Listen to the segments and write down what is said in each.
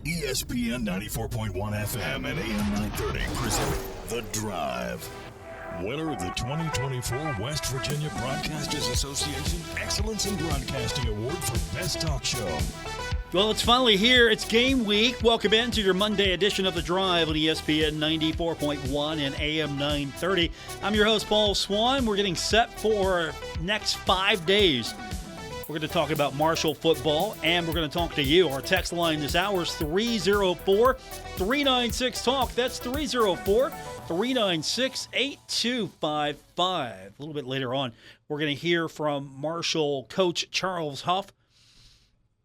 ESPN 94.1 FM and AM 930 present The Drive. Winner of the 2024 West Virginia Broadcasters Association Excellence in Broadcasting Award for Best Talk Show. Well, it's finally here. It's game week. Welcome into your Monday edition of The Drive on ESPN 94.1 and AM 930. I'm your host, Paul Swann. We're getting set for next 5 days. We're going to talk about Marshall football, and we're going to talk to you. Our text line this hour is 304-396-TALK. That's 304-396-8255. A little bit later on, we're going to hear from Marshall coach Charles Huff.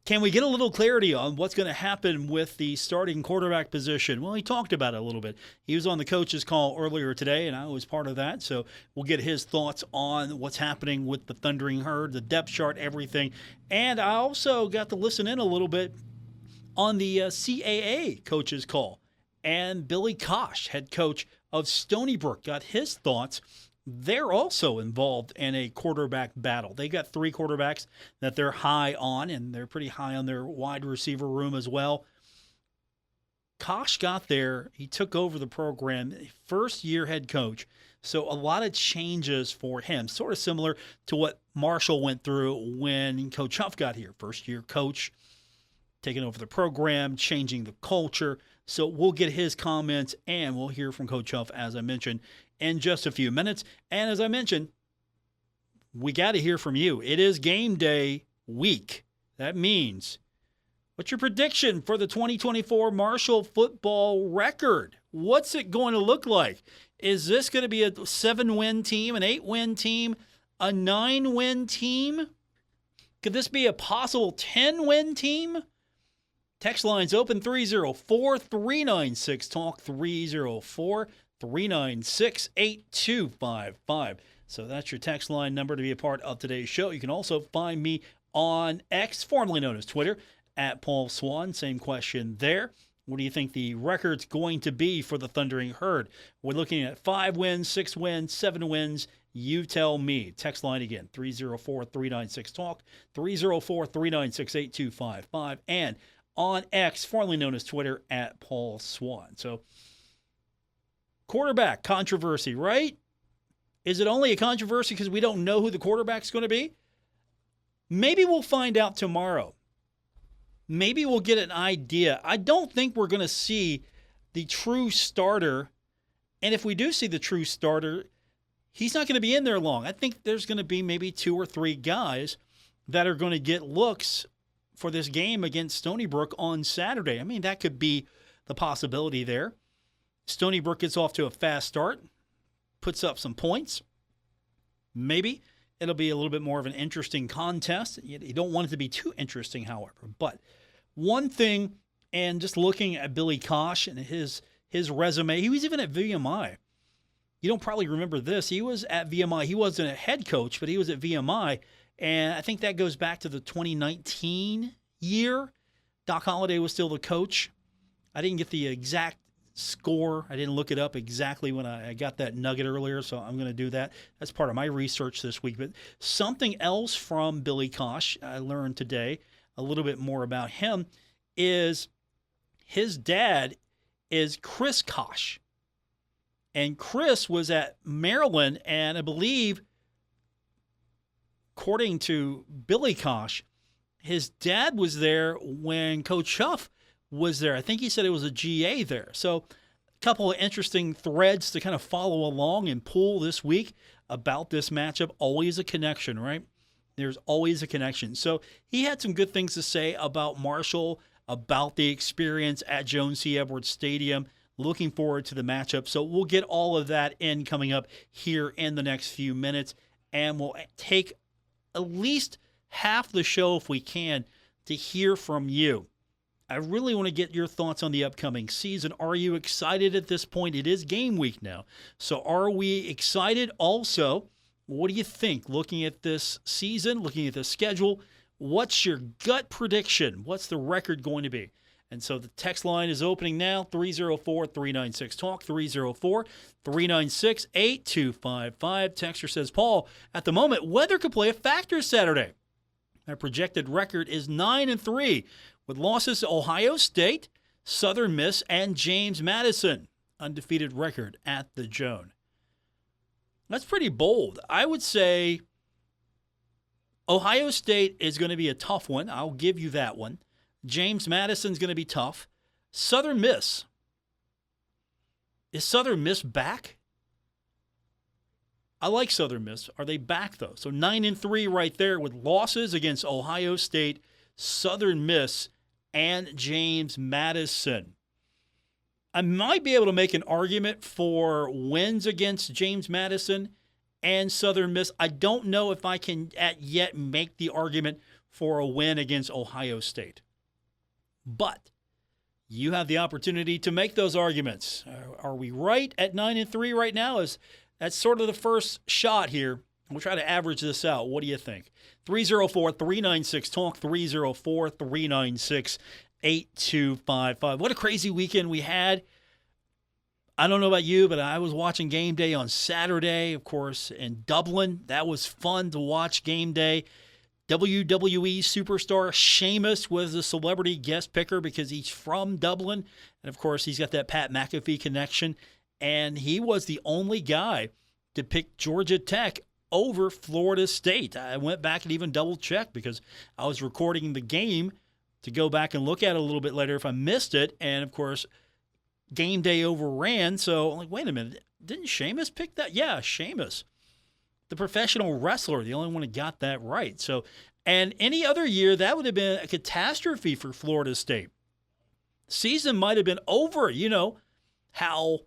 Can we get a little clarity on what's going to happen with the starting quarterback position? Well, he talked about it a little bit. He was on the coach's call earlier today, and I was part of that. So we'll get his thoughts on what's happening with the Thundering Herd, the depth chart, everything. And I also got to listen in a little bit on the CAA coach's call. And Billy Cosh, head coach of Stony Brook, got his thoughts. They're also involved in a quarterback battle. They got 3 quarterbacks that they're high on, and they're pretty high on their wide receiver room as well. Kosh got there. He took over the program, first-year head coach. So a lot of changes for him, sort of similar to what Marshall went through when Coach Huff got here. First-year coach, taking over the program, changing the culture. So we'll get his comments, and we'll hear from Coach Huff, as I mentioned, in just a few minutes. And as I mentioned, we got to hear from you. It is game day week. That means, what's your prediction for the 2024 Marshall football record? What's it going to look like? Is this going to be a 7-win team, an 8-win team, a 9-win team? Could this be a possible 10-win team? Text lines open 304-396-TALK, 304-396-8255. So that's your text line number to be a part of today's show. You can also find me on X, formerly known as Twitter, at Paul Swann. Same question there. What do you think the record's going to be for the Thundering Herd? We're looking at 5 wins, 6 wins, 7 wins. You tell me. Text line again, 304-396-TALK, 304-396-8255. And on X, formerly known as Twitter, at Paul Swann. So, quarterback controversy, right? Is it only a controversy because we don't know who the quarterback's going to be? Maybe we'll find out tomorrow. Maybe we'll get an idea. I don't think we're going to see the true starter. And if we do see the true starter, he's not going to be in there long. I think there's going to be maybe 2 or 3 guys that are going to get looks for this game against Stony Brook on Saturday. I mean, that could be the possibility there. Stony Brook gets off to a fast start, puts up some points. Maybe it'll be a little bit more of an interesting contest. You don't want it to be too interesting, however. But one thing, and just looking at Billy Cosh and his resume, he was even at VMI. You don't probably remember this. He was at VMI. He wasn't a head coach, but he was at VMI. And I think that goes back to the 2019 year. Doc Holliday was still the coach. I didn't get the exact score. I didn't look it up exactly when I got that nugget earlier, so I'm going to do that. That's part of my research this week. But something else from Billy Cosh I learned today, a little bit more about him, is his dad is Chris Cosh. And Chris was at Maryland, and I believe, according to Billy Cosh, his dad was there when Coach Huff was there. I think he said it was a GA there. So a couple of interesting threads to kind of follow along and pull this week about this matchup. Always a connection, right? There's always a connection. So he had some good things to say about Marshall, about the experience at Jones C. Edwards Stadium. Looking forward to the matchup. So we'll get all of that in coming up here in the next few minutes. And we'll take at least half the show, if we can, to hear from you. I really want to get your thoughts on the upcoming season. Are you excited at this point? It is game week now. So are we excited? Also, what do you think? Looking at this season, looking at the schedule, what's your gut prediction? What's the record going to be? And so the text line is opening now, 304-396-TALK, 304-396-8255. Texter says, Paul, at the moment, weather could play a factor Saturday. My projected record is 9-3, with losses to Ohio State, Southern Miss and James Madison, undefeated record at the Joan. That's pretty bold. I would say Ohio State is going to be a tough one. I'll give you that one. James Madison's going to be tough. Southern Miss. Is Southern Miss back? I like Southern Miss. Are they back, though? So 9-3 right there with losses against Ohio State, Southern Miss, and James Madison. I might be able to make an argument for wins against James Madison and Southern Miss. I don't know if I can yet make the argument for a win against Ohio State. But you have the opportunity to make those arguments. Are we right at 9-3 right now? That's sort of the first shot here. We'll try to average this out. What do you think? 304-396-TALK, 304-396-8255. What a crazy weekend we had. I don't know about you, but I was watching Game Day on Saturday, of course, in Dublin. That was fun to watch Game Day. WWE superstar Sheamus was the celebrity guest picker because he's from Dublin. And, of course, he's got that Pat McAfee connection. And he was the only guy to pick Georgia Tech over Florida State. I went back and even double-checked because I was recording the game to go back and look at it a little bit later if I missed it. And, of course, Game Day overran. So I'm like, wait a minute. Didn't Sheamus pick that? Yeah, Sheamus, the professional wrestler, the only one who got that right. So, and any other year, that would have been a catastrophe for Florida State. Season might have been over. You know how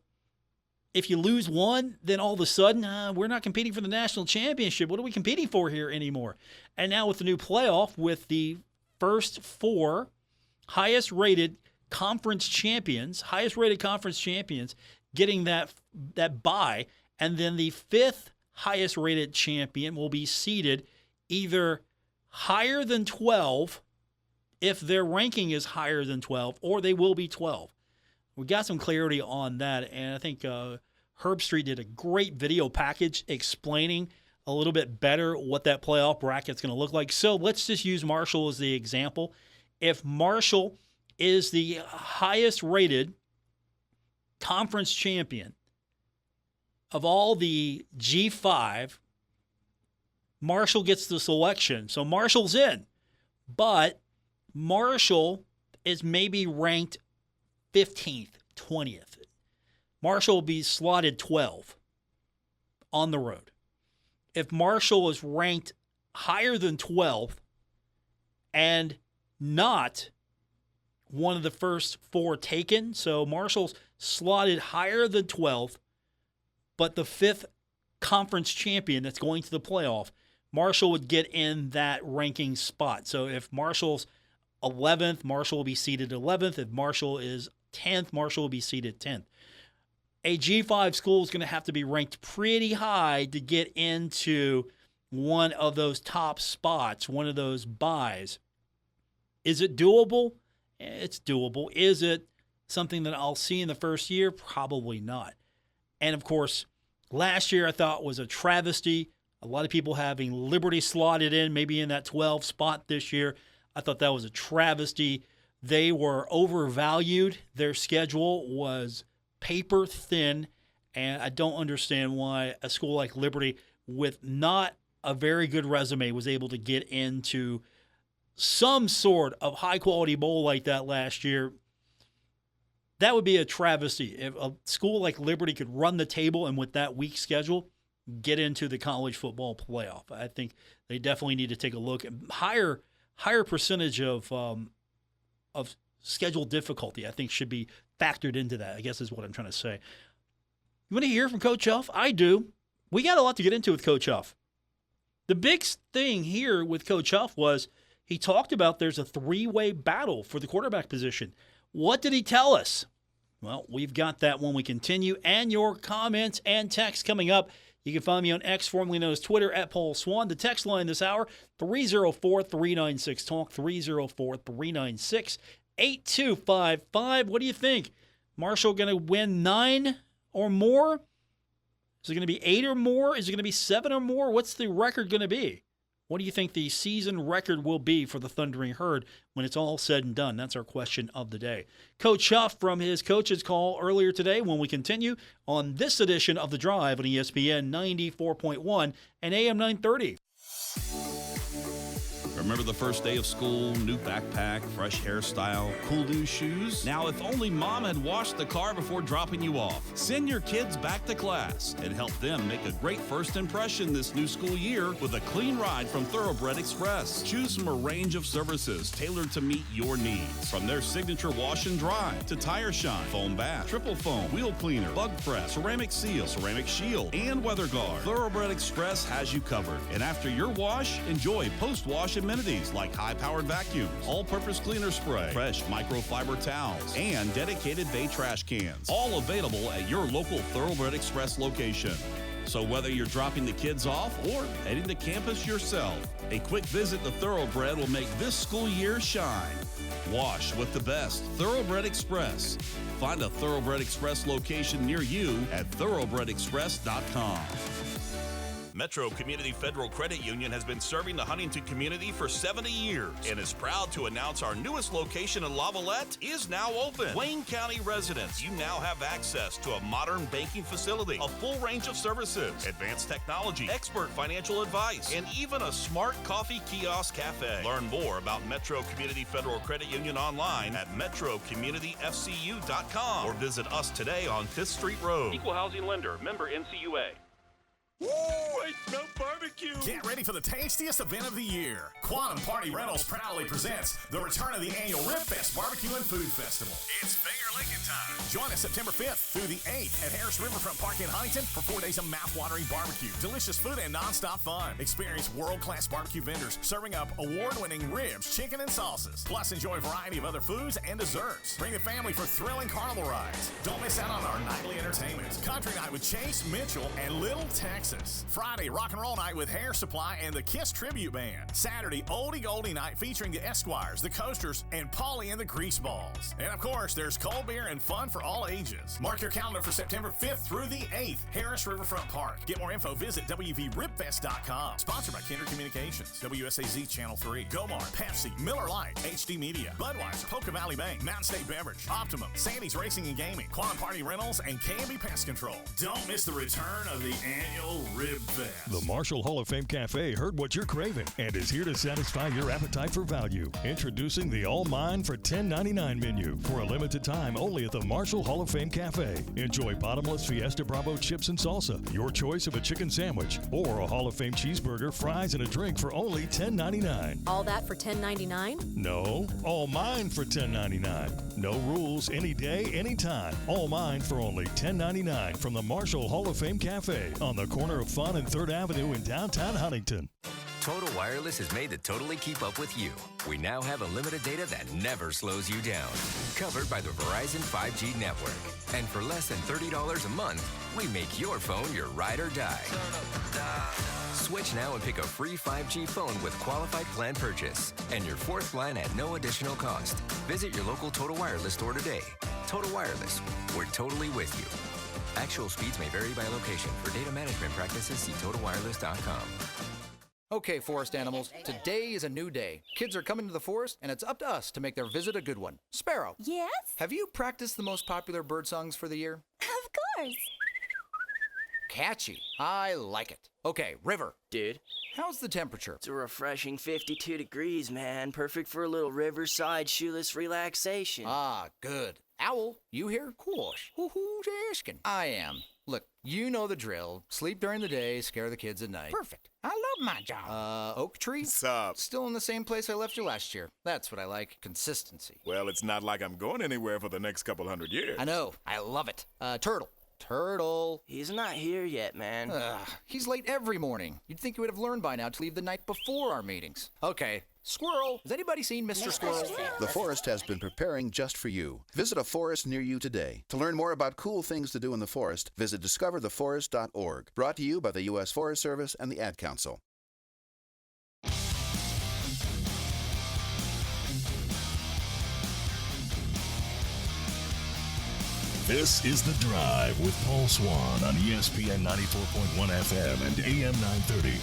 if you lose one, then all of a sudden, we're not competing for the national championship. What are we competing for here anymore? And now with the new playoff, with the first four highest-rated conference champions getting that bye, and then the fifth highest-rated champion will be seeded either higher than 12 if their ranking is higher than 12, or they will be 12. We got some clarity on that, and I think Herb Street did a great video package explaining a little bit better what that playoff bracket's going to look like. So let's just use Marshall as the example. If Marshall is the highest-rated conference champion of all the G5, Marshall gets the selection. So Marshall's in, but Marshall is maybe ranked 15th, 20th. Marshall will be slotted 12 on the road. If Marshall is ranked higher than 12th and not one of the first four taken, so Marshall's slotted higher than 12th, but the fifth conference champion that's going to the playoff, Marshall would get in that ranking spot. So if Marshall's 11th, Marshall will be seated 11th. If Marshall is 10th, Marshall will be seated 10th. A G5 school is going to have to be ranked pretty high to get into one of those top spots, one of those buys. Is it doable? It's doable. Is it something that I'll see in the first year? Probably not. And, of course, last year I thought was a travesty. A lot of people having Liberty slotted in, maybe in that 12 spot this year. I thought that was a travesty. They were overvalued. Their schedule was paper thin, and I don't understand why a school like Liberty with not a very good resume was able to get into some sort of high-quality bowl like that last year. That would be a travesty. If a school like Liberty could run the table and with that weak schedule get into the college football playoff, I think they definitely need to take a look at higher percentage of schedule difficulty, I think, should be factored into that, I guess is what I'm trying to say. You want to hear from Coach Huff? I do. We got a lot to get into with Coach Huff. The big thing here with Coach Huff was he talked about there's a three-way battle for the quarterback position. What did he tell us? Well, we've got that when we continue, and your comments and texts coming up. You can find me on X, formerly known as Twitter, at Paul Swann. The text line this hour, 304-396-TALK, 304-396-8255. What do you think? Marshall going to win 9 or more? Is it going to be 8 or more? Is it going to be 7 or more? What's the record going to be? What do you think the season record will be for the Thundering Herd when it's all said and done? That's our question of the day. Coach Huff from his coach's call earlier today when we continue on this edition of The Drive on ESPN 94.1 and AM 930. Remember the first day of school, new backpack, fresh hairstyle, cool new shoes? Now, if only mom had washed the car before dropping you off. Send your kids back to class and help them make a great first impression this new school year with a clean ride from Thoroughbred Express. Choose from a range of services tailored to meet your needs. From their signature wash and dry to tire shine, foam bath, triple foam, wheel cleaner, bug press, ceramic seal, ceramic shield, and weather guard. Thoroughbred Express has you covered. And after your wash, enjoy post-wash amenities like high-powered vacuums, all-purpose cleaner spray, fresh microfiber towels, and dedicated bay trash cans. All available at your local Thoroughbred Express location. So whether you're dropping the kids off or heading to campus yourself, a quick visit to Thoroughbred will make this school year shine. Wash with the best. Thoroughbred Express. Find a Thoroughbred Express location near you at thoroughbredexpress.com. Metro Community Federal Credit Union has been serving the Huntington community for 70 years and is proud to announce our newest location in Lavalette is now open. Wayne County residents, you now have access to a modern banking facility, a full range of services, advanced technology, expert financial advice, and even a smart coffee kiosk cafe. Learn more about Metro Community Federal Credit Union online at metrocommunityfcu.com or visit us today on 5th Street Road. Equal housing lender, member NCUA. Woo! I smell barbecue! Get ready for the tastiest event of the year. Quantum Party Rentals proudly presents the return of the annual Rib Fest Barbecue and Food Festival. It's finger licking time. Join us September 5th through the 8th at Harris Riverfront Park in Huntington for 4 days of mouth-watering barbecue, delicious food, and non-stop fun. Experience world-class barbecue vendors serving up award-winning ribs, chicken, and sauces. Plus, enjoy a variety of other foods and desserts. Bring the family for thrilling carnival rides. Don't miss out on our nightly entertainment. Country Night with Chase Mitchell and Little Texas. Friday, Rock and Roll Night with Hair Supply and the Kiss Tribute Band. Saturday, Oldie Goldie Night featuring the Esquires, the Coasters, and Paulie and the Greaseballs. And of course, there's cold beer and fun for all ages. Mark your calendar for September 5th through the 8th, Harris Riverfront Park. Get more info, visit WVRibFest.com. Sponsored by Kinder Communications, WSAZ Channel 3, Gomar, Pepsi, Miller Lite, HD Media, Budweiser, Polka Valley Bank, Mountain State Beverage, Optimum, Sandy's Racing and Gaming, Quantum Party Rentals, and K&B Pest Control. Don't miss the return of the annual Rib Fest. The Marshall Hall of Fame Cafe heard what you're craving and is here to satisfy your appetite for value. Introducing the All Mine for $10.99 menu for a limited time only at the Marshall Hall of Fame Cafe. Enjoy bottomless Fiesta Bravo chips and salsa, your choice of a chicken sandwich, or a Hall of Fame cheeseburger, fries, and a drink for only $10.99. All that for $10.99? No, all mine for $10.99. No rules, any day, anytime. All mine for only $10.99 from the Marshall Hall of Fame Cafe on the corner of Fun and 3rd Avenue in downtown Huntington. Total Wireless is made to totally keep up with you. We now have unlimited data that never slows you down. Covered by the Verizon 5G network. And for less than $30 a month, we make your phone your ride or die. Switch now and pick a free 5G phone with qualified plan purchase. And your 4th line at no additional cost. Visit your local Total Wireless store today. Total Wireless, we're totally with you. Actual speeds may vary by location. For data management practices, see TotalWireless.com. Okay, forest animals, today is a new day. Kids are coming to the forest, and it's up to us to make their visit a good one. Sparrow. Yes? Have you practiced the most popular bird songs for the year? Of course. Catchy. I like it. Okay, River. Dude. How's the temperature? It's a refreshing 52 degrees, man. Perfect for a little riverside shoeless relaxation. Ah, good. Owl, you here? Course. Who's asking? I am. Look, you know the drill. Sleep during the day, scare the kids at night. Perfect. I love my job. Oak Tree? What's up? Still in the same place I left you last year. That's what I like. Consistency. Well, it's not like I'm going anywhere for the next couple 100 years. I know. I love it. Turtle. Turtle. He's not here yet, man. He's late every morning. You'd think you would have learned by now to leave the night before our meetings. Okay. Squirrel. Has anybody seen Mr. Squirrel? The forest has been preparing just for you. Visit a forest near you today. To learn more about cool things to do in the forest, visit discovertheforest.org. Brought to you by the U.S. Forest Service and the Ad Council. This is The Drive with Paul Swann on ESPN 94.1 FM and AM 930.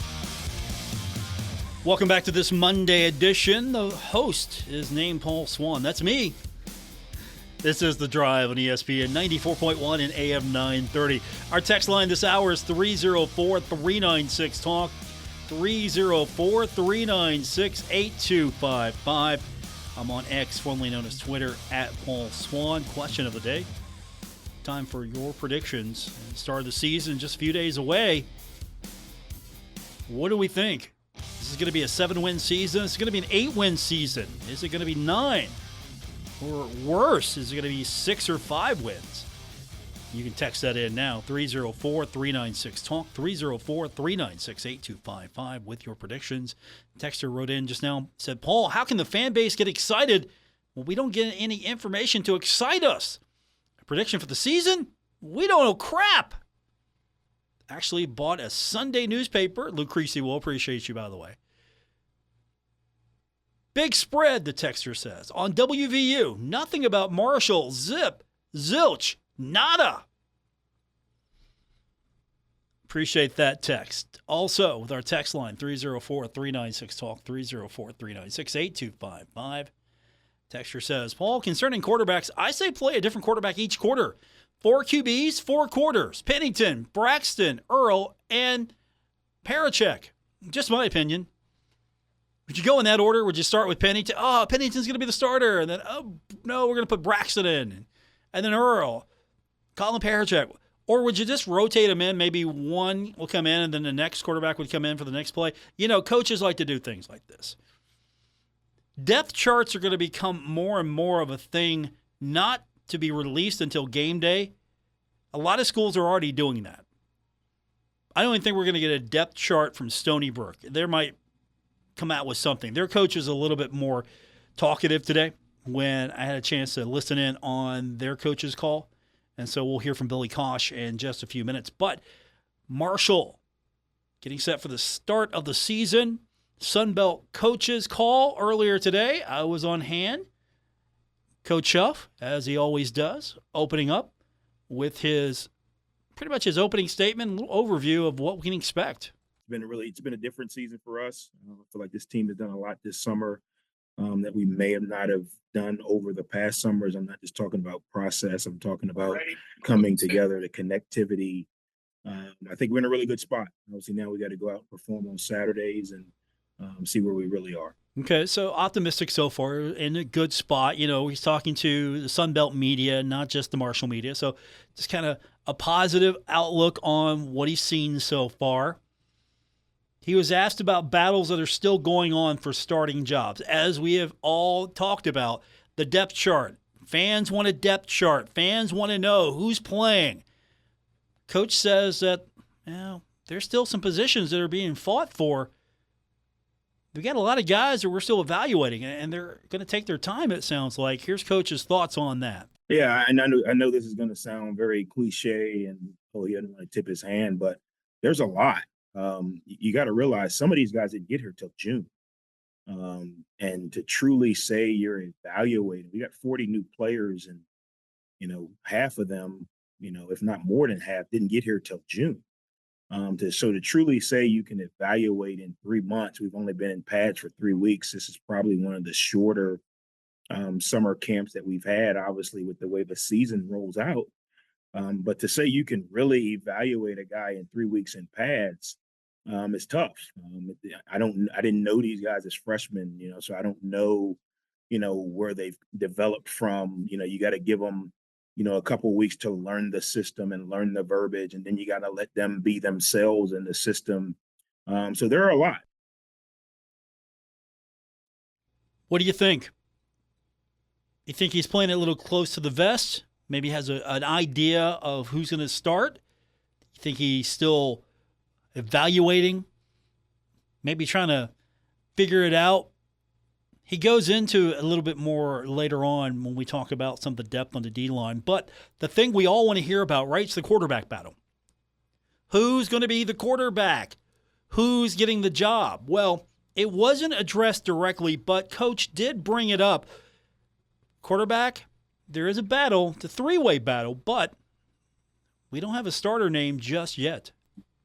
Welcome back to this Monday edition. The host is named Paul Swann. That's me. This is The Drive on ESPN 94.1 and AM 930. Our text line this hour is 304-396-TALK, 304-396-8255. I'm on X, formerly known as Twitter, at Paul Swann. Question of the day. Time for your predictions. Start of the season just a few days away. What do we think? Is this going to be a 7-win season? Is it going to be an 8-win season? Is it going to be 9? Or worse, is it going to be 6 or 5 wins? You can text that in now, 304-396-TALK, 304-396-8255 with your predictions. Texter wrote in just now, said, Paul, how can the fan base get excited when we don't get any information to excite us? A prediction for the season? We don't know crap. Actually bought a Sunday newspaper. Lucrece will appreciate you, by the way. Big spread, the texter says. On WVU, nothing about Marshall, zip, zilch, nada. Appreciate that text. Also, with our text line, 304-396-TALK, 304-396-8255. Texter says, Paul, concerning quarterbacks, I say play a different quarterback each quarter. 4 QBs, 4 quarters. Pennington, Braxton, Earl, and Parachek. Just my opinion. Would you go in that order? Would you start with Pennington? Oh, Pennington's going to be the starter. And then, oh, no, we're going to put Braxton in. And then Earl, Colin Parachek. Or would you just rotate them in? Maybe one will come in and then the next quarterback would come in for the next play. You know, coaches like to do things like this. Depth charts are going to become more and more of a thing, not to be released until game day. A lot of schools are already doing that. I don't even think we're going to get a depth chart from Stony Brook. They might come out with something. Their coach is a little bit more talkative today when I had a chance to listen in on their coach's call. And so we'll hear from Billy Cosh in just a few minutes. But Marshall getting set for the start of the season. Sunbelt coach's call earlier today. I was on hand. Coach Huff, as he always does, opening up with his pretty much his opening statement, a little overview of what we can expect. It's been a different season for us. I feel like this team has done a lot this summer that we may have not have done over the past summers. I'm not just talking about process. I'm talking about coming together, the connectivity. I think we're in a really good spot. Obviously, now we got to go out and perform on Saturdays and see where we really are. Okay, so optimistic so far, in a good spot. You know, he's talking to the Sunbelt media, not just the Marshall media. So just kind of a positive outlook on what he's seen so far. He was asked about battles that are still going on for starting jobs. As we have all talked about, the depth chart. Fans want a depth chart. Fans want to know who's playing. Coach says that, there's still some positions that are being fought for. We got a lot of guys that we're still evaluating, and they're going to take their time, it sounds like. Here's Coach's thoughts on that. Yeah, and I know this is going to sound very cliche and, he doesn't want to tip his hand, but there's a lot. You got to realize some of these guys didn't get here till June. And to truly say you're evaluating, we got 40 new players and, half of them, if not more than half, didn't get here till June. To truly say you can evaluate in 3 months, we've only been in pads for 3 weeks. This is probably one of the shorter summer camps that we've had, obviously, with the way the season rolls out. But to say you can really evaluate a guy in 3 weeks in pads, it's tough. I didn't know these guys as freshmen, so I don't know, where they've developed from. You got to give them, a couple of weeks to learn the system and learn the verbiage, and then you got to let them be themselves in the system. So there are a lot. What do you think? You think he's playing a little close to the vest? Maybe has an idea of who's going to start? You think he's still evaluating? Maybe trying to figure it out? He goes into a little bit more later on when we talk about some of the depth on the D-line. But the thing we all want to hear about, right, is the quarterback battle. Who's going to be the quarterback? Who's getting the job? Well, it wasn't addressed directly, but Coach did bring it up. Quarterback, there is a battle. It's a three-way battle, but we don't have a starter name just yet.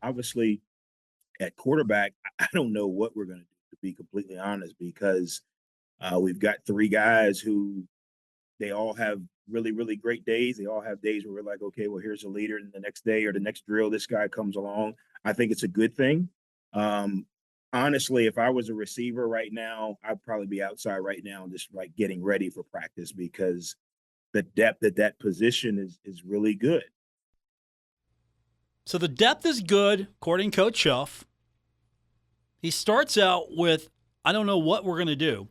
Obviously, at quarterback, I don't know what we're going to do. be completely honest, because we've got three guys who they all have really, really great days. They all have days where we're like, okay, well, here's a leader, and the next day or the next drill, this guy comes along. I think it's a good thing. Honestly, if I was a receiver right now, I'd probably be outside right now and just like getting ready for practice, because the depth at that position is really good. So the depth is good, according to Coach Huff. He starts out with, I don't know what we're going to do.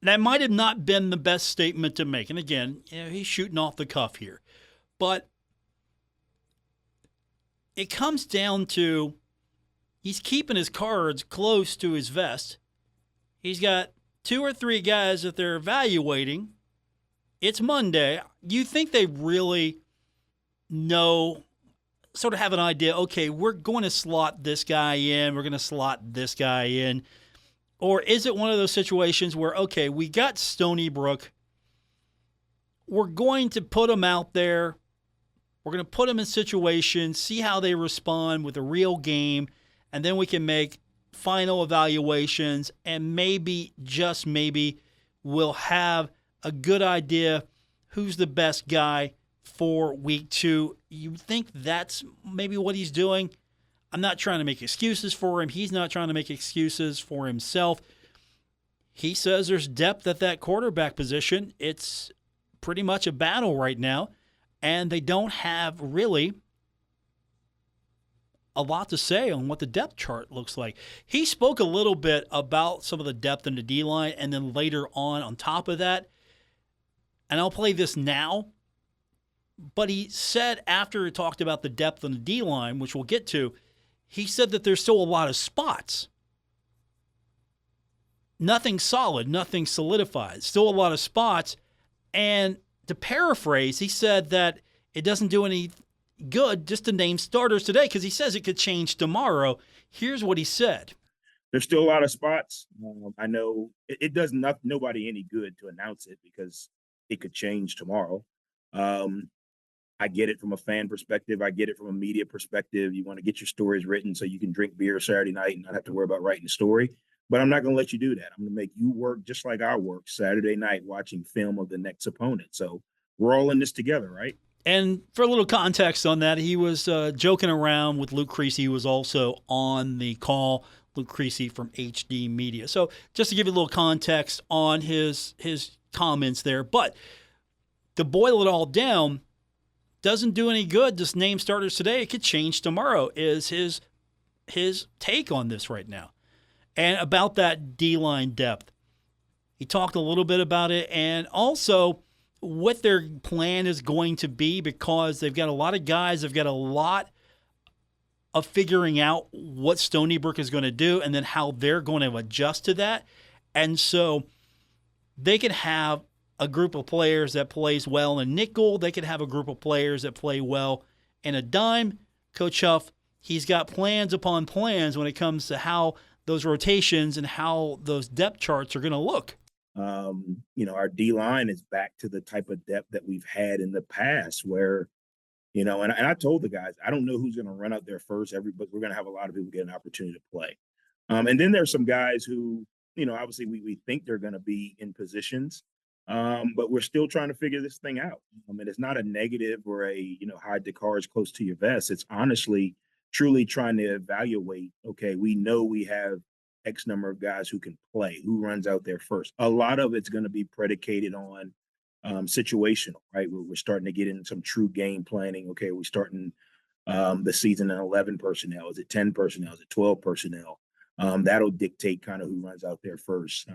That might have not been the best statement to make. And again, he's shooting off the cuff here. But it comes down to he's keeping his cards close to his vest. He's got 2 or 3 guys that they're evaluating. It's Monday. You think they really know, sort of have an idea, okay, we're going to slot this guy in, we're going to slot this guy in. Or is it one of those situations where, okay, we got Stony Brook, we're going to put them out there, we're going to put them in situations, see how they respond with a real game, and then we can make final evaluations, and maybe, just maybe, we'll have a good idea who's the best guy for week 2. You think that's maybe what he's doing? I'm not trying to make excuses for him. He's not trying to make excuses for himself. He says there's depth at that quarterback position. It's pretty much a battle right now, and they don't have really a lot to say on what the depth chart looks like. He spoke a little bit about some of the depth in the D-line, and then later on top of that, and I'll play this now, but he said after he talked about the depth on the D-line, which we'll get to, he said that there's still a lot of spots. Nothing solid, nothing solidified. Still a lot of spots. And to paraphrase, he said that it doesn't do any good just to name starters today, because he says it could change tomorrow. Here's what he said. There's still a lot of spots. I know it does nobody any good to announce it, because it could change tomorrow. I get it from a fan perspective. I get it from a media perspective. You want to get your stories written so you can drink beer Saturday night and not have to worry about writing a story. But I'm not going to let you do that. I'm going to make you work just like I work Saturday night watching film of the next opponent. So we're all in this together, right? And for a little context on that, he was joking around with Luke Creasy, who was also on the call. Luke Creasy from HD Media. So just to give you a little context on his comments there. But to boil it all down, doesn't do any good. Just name starters today. It could change tomorrow is his take on this right now. And about that D-line depth. He talked a little bit about it, and also what their plan is going to be, because they've got a lot of guys. They've got a lot of figuring out what Stony Brook is going to do and then how they're going to adjust to that. And so they can have a group of players that plays well in nickel. They could have a group of players that play well in a dime. Coach Huff, he's got plans upon plans when it comes to how those rotations and how those depth charts are going to look. Our D-line is back to the type of depth that we've had in the past where, and I told the guys, I don't know who's going to run out there first, but we're going to have a lot of people get an opportunity to play. And then there's some guys who, obviously we think they're going to be in positions. But we're still trying to figure this thing out. And it's not a negative or hide the cards close to your vest. It's honestly, truly trying to evaluate, okay, we know we have X number of guys who can play, who runs out there first. A lot of it's going to be predicated on situational, right? We're starting to get into some true game planning. Okay, we're starting the season in 11 personnel. Is it 10 personnel? Is it 12 personnel? That'll dictate kind of who runs out there first.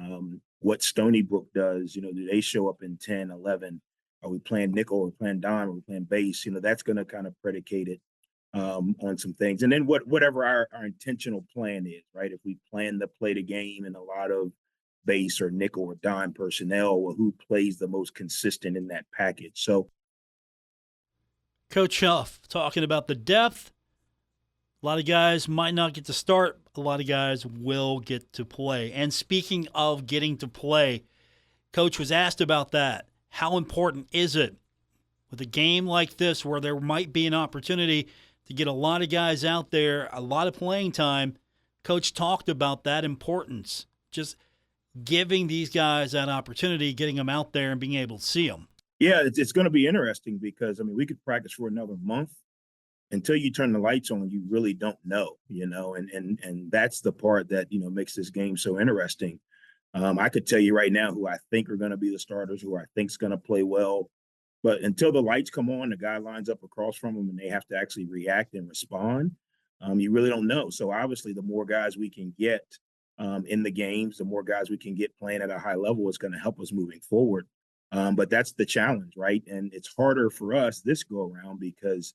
What Stony Brook does, do they show up in 10, 11? Are we playing nickel? Are we playing dime? Are we playing base? That's going to kind of predicate it on some things. And then whatever our intentional plan is, right? If we plan to play the game in a lot of base or nickel or dime personnel, or who plays the most consistent in that package. So Coach Huff talking about the depth. A lot of guys might not get to start. A lot of guys will get to play. And speaking of getting to play, Coach was asked about that. How important is it with a game like this where there might be an opportunity to get a lot of guys out there, a lot of playing time? Coach talked about that importance. just giving these guys that opportunity, getting them out there and being able to see them. Yeah, it's going to be interesting because, I mean, we could practice for another month. Until you turn the lights on, you really don't know, and that's the part that, makes this game so interesting. I could tell you right now who I think are going to be the starters, who I think is going to play well. But until the lights come on, the guy lines up across from them and they have to actually react and respond. You really don't know. So obviously, the more guys we can get in the games, the more guys we can get playing at a high level, it's going to help us moving forward. But that's the challenge, right? And it's harder for us this go around because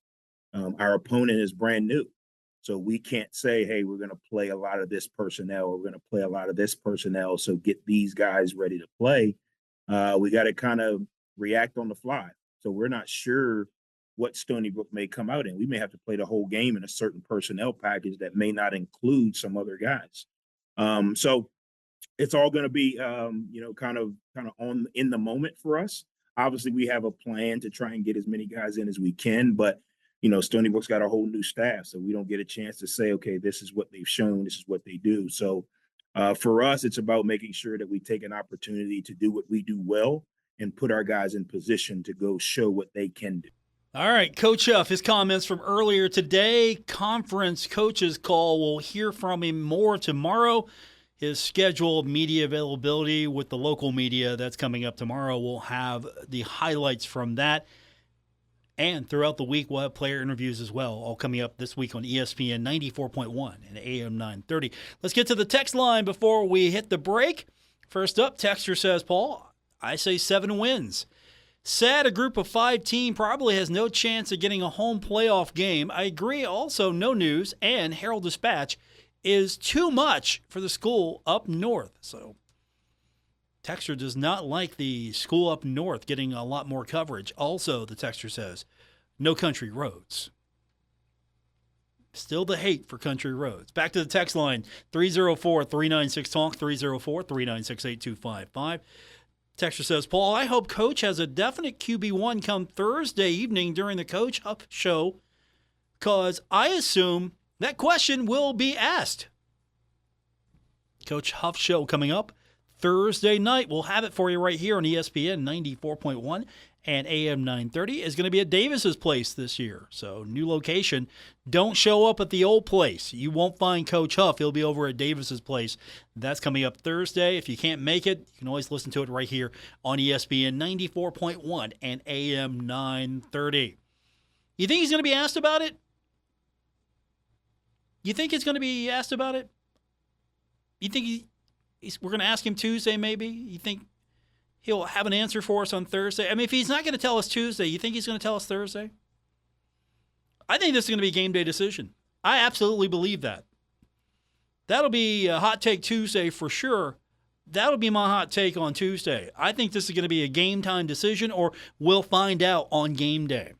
our opponent is brand new. So we can't say, hey, we're going to play a lot of this personnel or we're going to play a lot of this personnel. So get these guys ready to play. We got to kind of react on the fly. So we're not sure what Stony Brook may come out in. We may have to play the whole game in a certain personnel package that may not include some other guys. So it's all going to be, kind of on in the moment for us. Obviously, we have a plan to try and get as many guys in as we can, but Stony Brook's got a whole new staff, so we don't get a chance to say, okay, this is what they've shown, this is what they do. So for us, it's about making sure that we take an opportunity to do what we do well and put our guys in position to go show what they can do. All right, Coach Huff, his comments from earlier today, conference coaches call. We'll hear from him more tomorrow. His scheduled media availability with the local media that's coming up tomorrow. We'll have the highlights from that. And throughout the week, we'll have player interviews as well, all coming up this week on ESPN 94.1 and AM 930. Let's get to the text line before we hit the break. First up, texter says, Paul, I say 7 wins. Sad a group of 5 team probably has no chance of getting a home playoff game. I agree also no news and Herald Dispatch is too much for the school up north. So texter does not like the school up north getting a lot more coverage. Also, the texter says, no country roads. Still the hate for country roads. Back to the text line, 304-396-TALK, 304-396-8255. Texter says, Paul, I hope Coach has a definite QB1 come Thursday evening during the Coach Huff show because I assume that question will be asked. Coach Huff show coming up Thursday night. We'll have it for you right here on ESPN 94.1 and AM 930. Is going to be at Davis's place this year. So new location. Don't show up at the old place. You won't find Coach Huff. He'll be over at Davis's place. That's coming up Thursday. If you can't make it, you can always listen to it right here on ESPN 94.1 and AM 930. You think he's going to be asked about it? You think he's going to be asked about it? You think we're going to ask him Tuesday maybe? You think he'll have an answer for us on Thursday? I mean, if he's not going to tell us Tuesday, you think he's going to tell us Thursday? I think this is going to be a game day decision. I absolutely believe that. That'll be a hot take Tuesday for sure. That'll be my hot take on Tuesday. I think this is going to be a game time decision, or we'll find out on game day.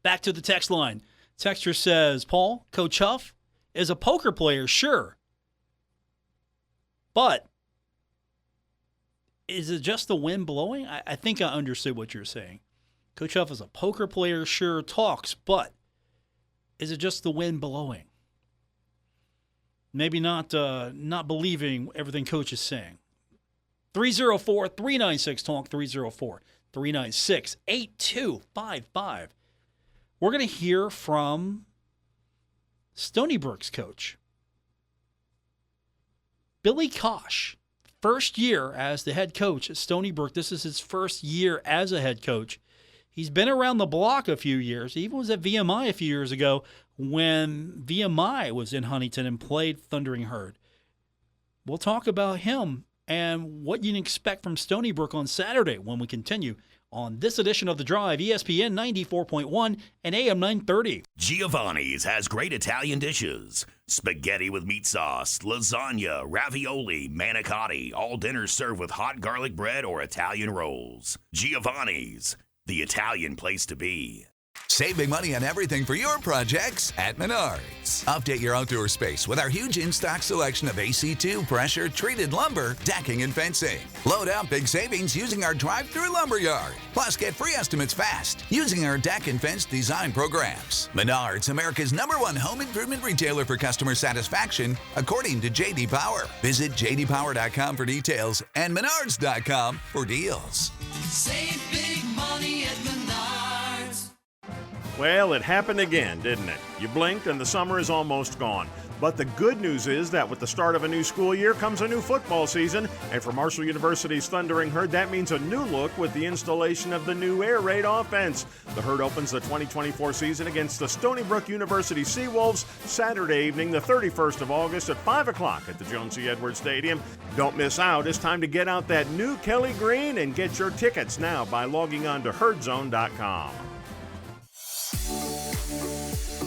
Back to the text line. Texter says, Paul, Coach Huff is a poker player, sure. But is it just the wind blowing? I think I understood what you're saying. Coach Huff is a poker player, sure, talks, but is it just the wind blowing? Maybe not believing everything Coach is saying. 304-396-TALK, 304-396-8255. We're going to hear from Stony Brook's coach, Billy Cosh. First year as the head coach at Stony Brook. This is his first year as a head coach. He's been around the block a few years. He even was at VMI a few years ago when VMI was in Huntington and played Thundering Herd. We'll talk about him and what you can expect from Stony Brook on Saturday when we continue on this edition of The Drive, ESPN 94.1 and AM 930. Giovanni's has great Italian dishes. Spaghetti with meat sauce, lasagna, ravioli, manicotti, all dinners served with hot garlic bread or Italian rolls. Giovanni's, the Italian place to be. Save big money on everything for your projects at Menards. Update your outdoor space with our huge in-stock selection of AC2 pressure treated lumber, decking, and fencing. Load up big savings using our drive-through lumberyard. Plus, get free estimates fast using our deck and fence design programs. Menards, America's #1 home improvement retailer for customer satisfaction, according to J.D. Power. Visit jdpower.com for details and menards.com for deals. Save big money at Menards. Well, it happened again, didn't it? You blinked and the summer is almost gone. But the good news is that with the start of a new school year comes a new football season. And for Marshall University's Thundering Herd, that means a new look with the installation of the new air raid offense. The Herd opens the 2024 season against the Stony Brook University Seawolves Saturday evening, the 31st of August at 5 o'clock at the Joan C. Edwards Stadium. Don't miss out. It's time to get out that new Kelly Green and get your tickets now by logging on to herdzone.com.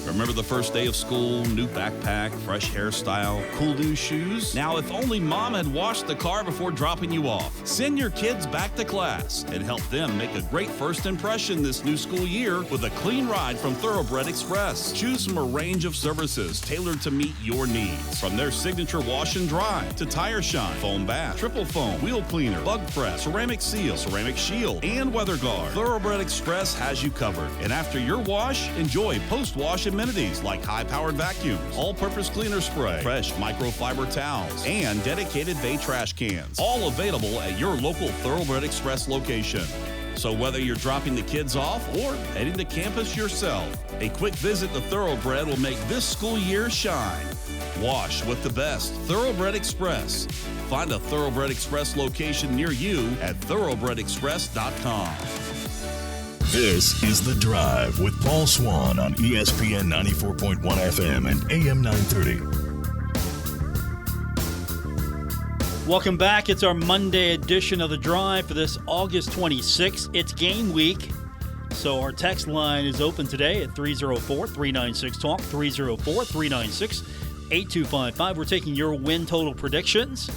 Remember the first day of school, new backpack, fresh hairstyle, cool new shoes? Now, if only mom had washed the car before dropping you off. Send your kids back to class and help them make a great first impression this new school year with a clean ride from Thoroughbred Express. Choose from a range of services tailored to meet your needs. From their signature wash and dry to tire shine, foam bath, triple foam, wheel cleaner, bug press, ceramic seal, ceramic shield, and weather guard. Thoroughbred Express has you covered. And after your wash, enjoy post-wash amenities like high-powered vacuums, all-purpose cleaner spray, fresh microfiber towels, and dedicated bay trash cans. All available at your local Thoroughbred Express location. So whether you're dropping the kids off or heading to campus yourself, a quick visit to Thoroughbred will make this school year shine. Wash with the best. Thoroughbred Express. Find a Thoroughbred Express location near you at thoroughbredexpress.com. This is The Drive with Paul Swann on ESPN 94.1 FM and AM 930. Welcome back. It's our Monday edition of The Drive for this August 26th. It's game week, so our text line is open today at 304-396-TALK, 304-396-8255. We're taking your win total predictions.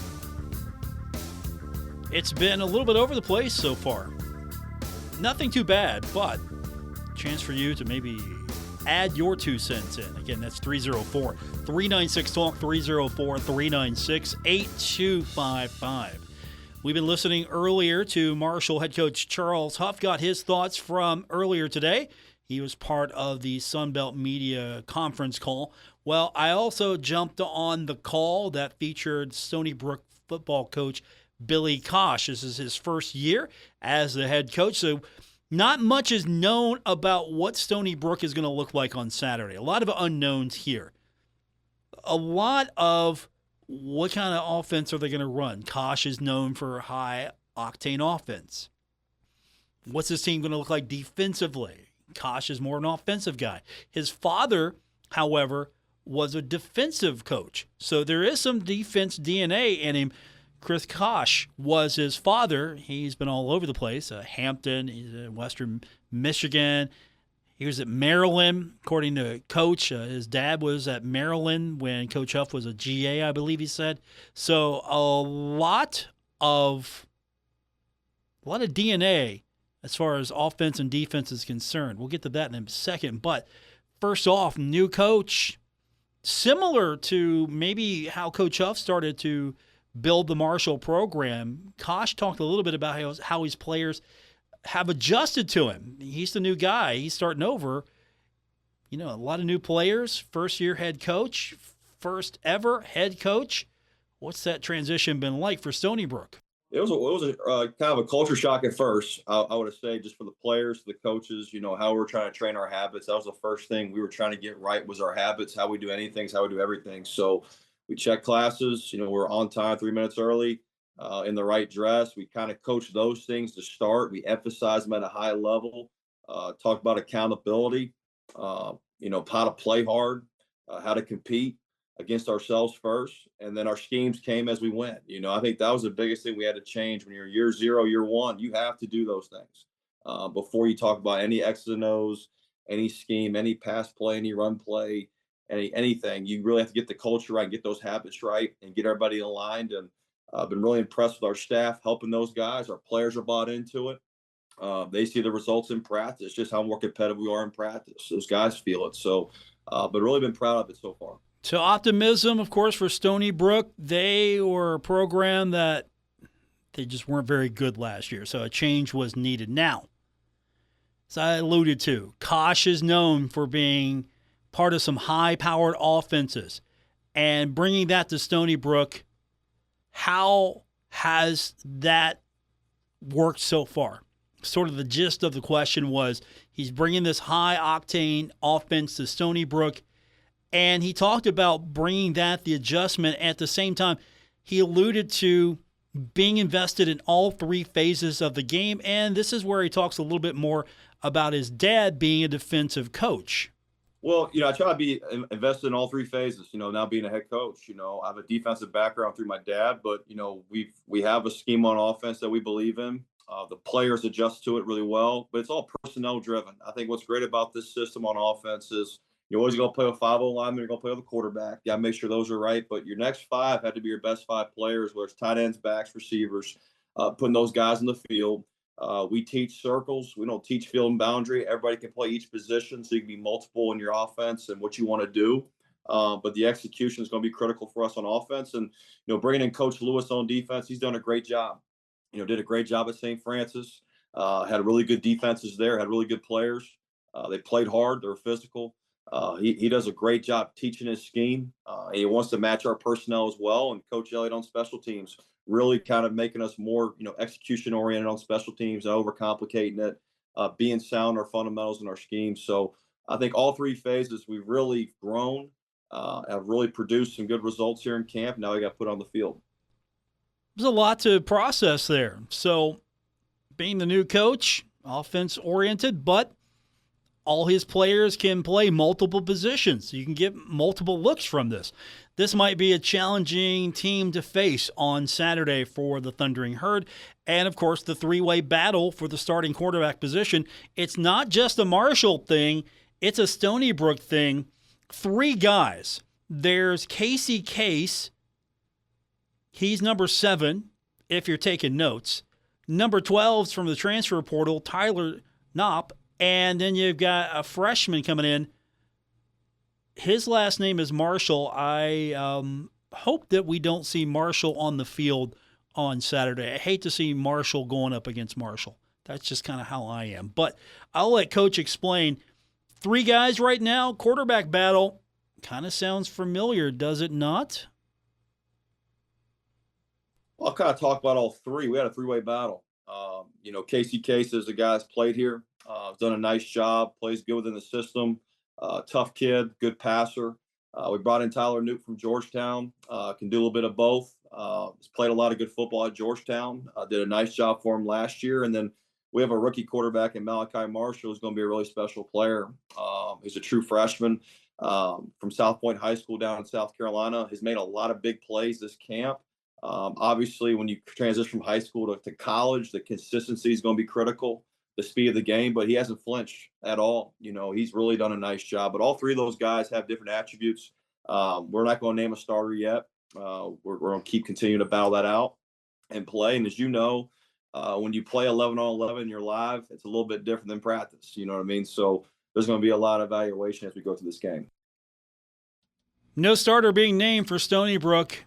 It's been a little bit over the place so far. Nothing too bad, but chance for you to maybe add your 2 cents in. Again, that's 304-396-TALK, 304-396-8255. We've been listening earlier to Marshall head coach Charles Huff. Got his thoughts from earlier today. He was part of the Sunbelt Media conference call. Well, I also jumped on the call that featured Stony Brook football coach Billy Cosh. This is his first year as the head coach, so not much is known about what Stony Brook is going to look like on Saturday. A lot of unknowns here. A lot of what kind of offense are they going to run? Cosh is known for high-octane offense. What's this team going to look like defensively? Cosh is more an offensive guy. His father, however, was a defensive coach, so there is some defense DNA in him. Chris Kosh was his father. He's been all over the place. Hampton, he's in Western Michigan. He was at Maryland, according to Coach. His dad was at Maryland when Coach Huff was a GA, I believe he said. So a lot of DNA as far as offense and defense is concerned. We'll get to that in a second. But first off, new coach, similar to maybe how Coach Huff started to build the Marshall program. Kosh talked a little bit about how his players have adjusted to him. He's the new guy. He's starting over. You know, a lot of new players, first-year head coach, first ever head coach. What's that transition been like for Stony Brook? It was a kind of a culture shock at first. I would say just for the players, the coaches, you know, how we're trying to train our habits. That was the first thing we were trying to get right was our habits, how we do anything, how we do everything. So we check classes, you know, we're on time 3 minutes early, in the right dress. We kind of coach those things to start. We emphasize them at a high level, talk about accountability, you know, how to play hard, how to compete against ourselves first. And then our schemes came as we went. You know, I think that was the biggest thing we had to change when you're year 0, year 1. You have to do those things before you talk about any X's and O's, any scheme, any pass play, any run play. Anything, you really have to get the culture right, get those habits right, and get everybody aligned. And I've been really impressed with our staff helping those guys. Our players are bought into it. They see the results in practice, just how more competitive we are in practice. Those guys feel it. So, but really been proud of it so far. So optimism, of course, for Stony Brook. They were a program that they just weren't very good last year, so a change was needed. Now, as I alluded to, Cosh is known for being part of some high-powered offenses, and bringing that to Stony Brook, how has that worked so far? Sort of the gist of the question was he's bringing this high-octane offense to Stony Brook, and he talked about bringing that, the adjustment. At the same time, he alluded to being invested in all three phases of the game, and this is where he talks a little bit more about his dad being a defensive coach. Well, I try to be invested in all three phases, now being a head coach. I have a defensive background through my dad, but, we have a scheme on offense that we believe in. The players adjust to it really well, but it's all personnel driven. I think what's great about this system on offense is you're always going to play with 5 linemen, you're going to play with a quarterback. You got to make sure those are right, but your next 5 have to be your best 5 players, whether it's tight ends, backs, receivers, putting those guys in the field. We teach circles. We don't teach field and boundary. Everybody can play each position, so you can be multiple in your offense and what you want to do. But the execution is going to be critical for us on offense. And, bringing in Coach Lewis on defense, he's done a great job. Did a great job at St. Francis. Had really good defenses there, had really good players. They played hard. They were physical. He does a great job teaching his scheme. And he wants to match our personnel as well. And Coach Elliott on special teams, really kind of making us more, execution oriented on special teams, and overcomplicating it, being sound our fundamentals and our schemes. So I think all three phases we've really grown, have really produced some good results here in camp. Now we got to put on the field. There's a lot to process there. So being the new coach, offense oriented, but all his players can play multiple positions. You can get multiple looks from this. This might be a challenging team to face on Saturday for the Thundering Herd. And, of course, the three-way battle for the starting quarterback position. It's not just a Marshall thing. It's a Stony Brook thing. 3 guys. There's Casey Case. He's number 7, if you're taking notes. Number 12's from the transfer portal, Tyler Knopp. And then you've got a freshman coming in. His last name is Marshall. I hope that we don't see Marshall on the field on Saturday. I hate to see Marshall going up against Marshall. That's just kind of how I am. But I'll let Coach explain. 3 guys right now, quarterback battle. Kind of sounds familiar, does it not? Well, I'll kind of talk about all 3. We had a 3-way battle. Casey Case is a guy that's played here. Done a nice job, plays good within the system. Tough kid, good passer. We brought in Tyler Knoop from Georgetown. Can do a little bit of both. He's played a lot of good football at Georgetown. Did a nice job for him last year. And then we have a rookie quarterback in Malachi Marshall who's going to be a really special player. He's a true freshman from South Point High School down in South Carolina. He's made a lot of big plays this camp. Obviously, when you transition from high school to college, the consistency is going to be critical. The speed of the game, but he hasn't flinched at all. He's really done a nice job. But all 3 of those guys have different attributes. We're not going to name a starter yet. We're going to keep continuing to battle that out and play. And as you know, when you play 11 on 11, you're live. It's a little bit different than practice. You know what I mean? So there's going to be a lot of evaluation as we go through this game. No starter being named for Stony Brook.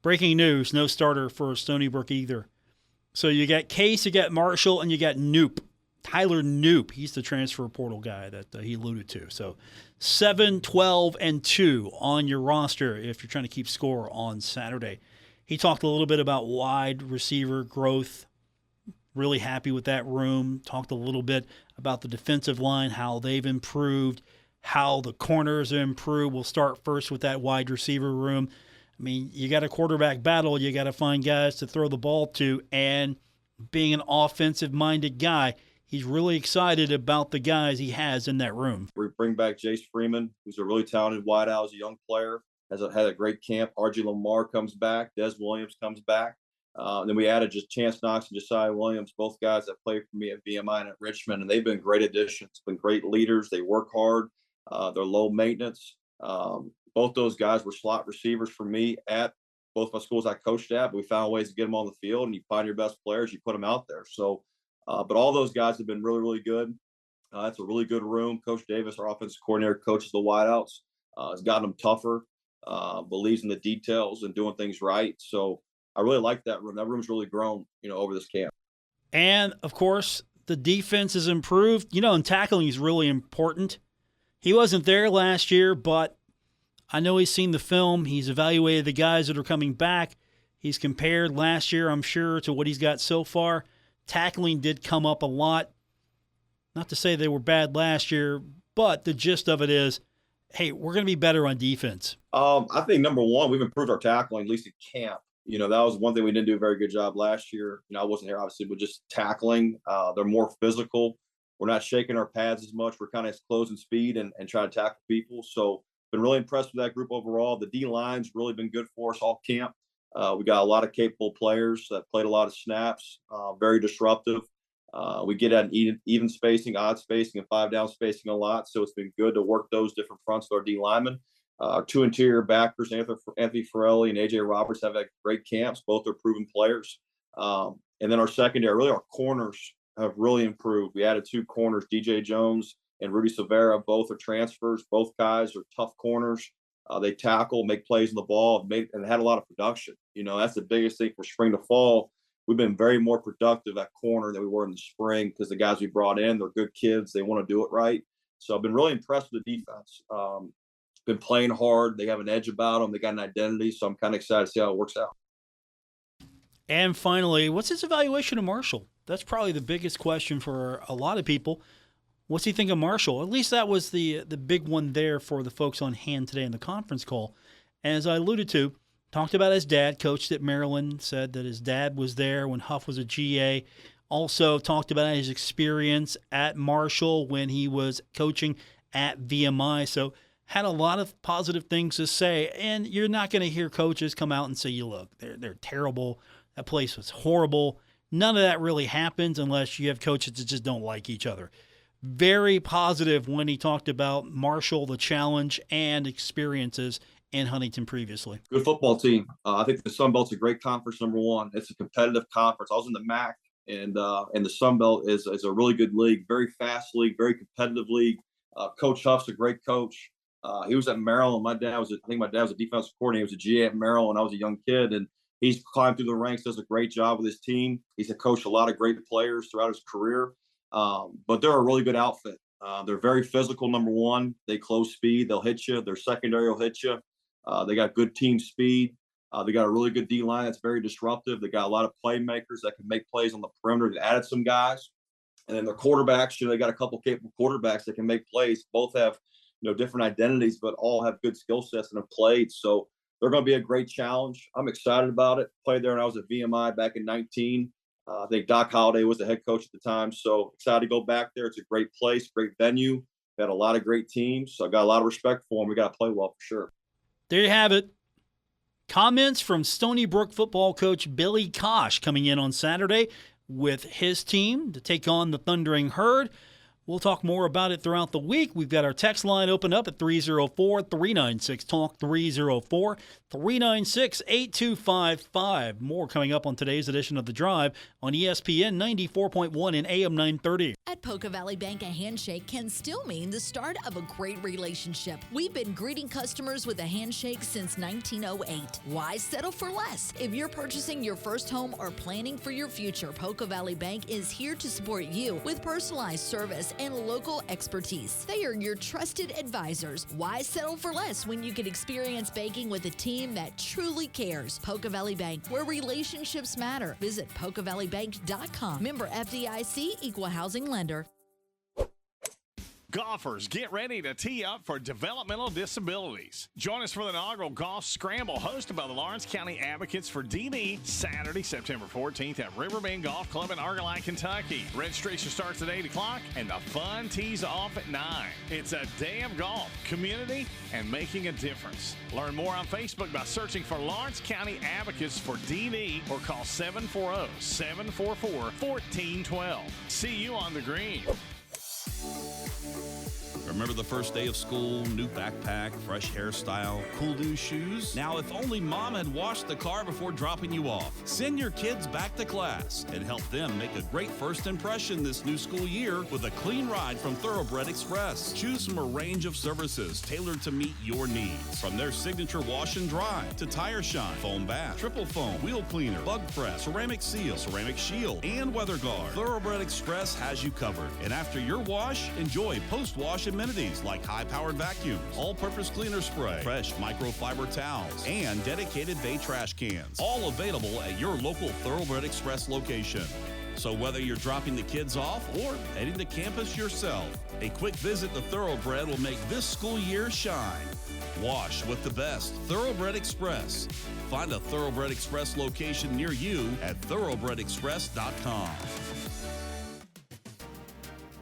Breaking news, no starter for Stony Brook either. So you got Case, you got Marshall, and you got Knoop. Tyler Knoop. He's the transfer portal guy that he alluded to. So 7, 12, and 2 on your roster if you're trying to keep score on Saturday. He talked a little bit about wide receiver growth. Really happy with that room. Talked a little bit about the defensive line, how they've improved, how the corners have improved. We'll start first with that wide receiver room. I mean, you got a quarterback battle. You got to find guys to throw the ball to. And being an offensive-minded guy, he's really excited about the guys he has in that room. We bring back Jace Freeman, who's a really talented wideout, a young player, had a great camp. R.G. Lamar comes back. Des Williams comes back. Then we added just Chance Knox and Josiah Williams, both guys that played for me at VMI and at Richmond, and they've been great additions, been great leaders. They work hard. They're low maintenance. Both those guys were slot receivers for me at both my schools I coached at, but we found ways to get them on the field, and you find your best players, you put them out there. So, but all those guys have been really, really good. It's a really good room. Coach Davis, our offensive coordinator, coaches the wideouts, has gotten them tougher, believes in the details and doing things right. So I really like that room. That room's really grown, over this camp. And, of course, the defense has improved. And tackling is really important. He wasn't there last year, but I know he's seen the film. He's evaluated the guys that are coming back. He's compared last year, I'm sure, to what he's got so far. Tackling did come up a lot. Not to say they were bad last year, but the gist of it is, hey, we're going to be better on defense. I think, number one, we've improved our tackling, at least at camp. That was one thing we didn't do a very good job last year. I wasn't here, obviously, but just tackling. They're more physical. We're not shaking our pads as much. We're kind of closing speed and trying to tackle people. So been really impressed with that group overall. The D-line's really been good for us all camp. We got a lot of capable players that played a lot of snaps, very disruptive. We get at even spacing, odd spacing, and 5-down spacing a lot. So it's been good to work those different fronts with our D-linemen. Our two interior backers, Anthony Forelli and A.J. Roberts, have had great camps. Both are proven players. And then our secondary, really our corners have really improved. We added 2 corners, DJ Jones and Rudy Silvera. Both are transfers. Both guys are tough corners. They tackle, make plays on the ball, and had a lot of production. That's the biggest thing for spring to fall. We've been very more productive at corner than we were in the spring because the guys we brought in, they're good kids. They want to do it right. So I've been really impressed with the defense. Been playing hard. They have an edge about them. They got an identity. So I'm kind of excited to see how it works out. And finally, what's his evaluation of Marshall? That's probably the biggest question for a lot of people. What's he think of Marshall? At least that was the big one there for the folks on hand today in the conference call. As I alluded to, talked about his dad, coached at Maryland, said that his dad was there when Huff was a GA. Also talked about his experience at Marshall when he was coaching at VMI. So had a lot of positive things to say. And you're not going to hear coaches come out and say, look, they're terrible. That place was horrible. None of that really happens unless you have coaches that just don't like each other. Very positive when he talked about Marshall, the challenge, and experiences in Huntington previously. Good football team. I think the Sun Belt's a great conference, number one. It's a competitive conference. I was in the MAC, and the Sun Belt is a really good league, very fast league, very competitive league. Coach Huff's a great coach. He was at Maryland. I think my dad was a defensive coordinator. He was a GA at Maryland when I was a young kid, and he's climbed through the ranks, does a great job with his team. He's coached a lot of great players throughout his career. But they're a really good outfit. They're very physical, number one. They close speed. They'll hit you. Their secondary will hit you. They got good team speed. They got a really good D-line that's very disruptive. They got a lot of playmakers that can make plays on the perimeter. They added some guys. And then their quarterbacks, they got a couple capable quarterbacks that can make plays. Both have, different identities, but all have good skill sets and have played. So they're going to be a great challenge. I'm excited about it. Played there when I was at VMI back in 19. I think Doc Holliday was the head coach at the time. So excited to go back there. It's a great place, great venue. We had a lot of great teams. So I got a lot of respect for them. We got to play well for sure. There you have it. Comments from Stony Brook football coach Billy Cosh coming in on Saturday with his team to take on the Thundering Herd. We'll talk more about it throughout the week. We've got our text line open up at 304-396-TALK, 304-396-8255. More coming up on today's edition of The Drive on ESPN 94.1 and AM 930. At Poca Valley Bank, a handshake can still mean the start of a great relationship. We've been greeting customers with a handshake since 1908. Why settle for less? If you're purchasing your first home or planning for your future, Poca Valley Bank is here to support you with personalized service and local expertise. They are your trusted advisors. Why settle for less when you can experience banking with a team that truly cares? Poca Valley Bank, where relationships matter. Visit PocaValleyBank.com. Member FDIC, Equal Housing Lender. Golfers, get ready to tee up for developmental disabilities. Join us for the inaugural Golf Scramble hosted by the Lawrence County Advocates for DD Saturday, September 14th at Riverbend Golf Club in Argyle, Kentucky. Registration starts at 8 o'clock and the fun tees off at 9. It's a day of golf, community, and making a difference. Learn more on Facebook by searching for Lawrence County Advocates for DD or call 740-744-1412. See you on the green. Remember the first day of school, new backpack, fresh hairstyle, cool new shoes? Now, if only mom had washed the car before dropping you off. Send your kids back to class and help them make a great first impression this new school year with a clean ride from Thoroughbred Express. Choose from a range of services tailored to meet your needs. From their signature wash and dry to tire shine, foam bath, triple foam, wheel cleaner, bug press, ceramic seal, ceramic shield, and weather guard. Thoroughbred Express has you covered. And after your wash, enjoy post-wash amenities like high-powered vacuums, all-purpose cleaner spray, fresh microfiber towels, and dedicated bay trash cans. All available at your local Thoroughbred Express location. So whether you're dropping the kids off or heading to campus yourself, a quick visit to Thoroughbred will make this school year shine. Wash with the best. Thoroughbred Express. Find a Thoroughbred Express location near you at thoroughbredexpress.com.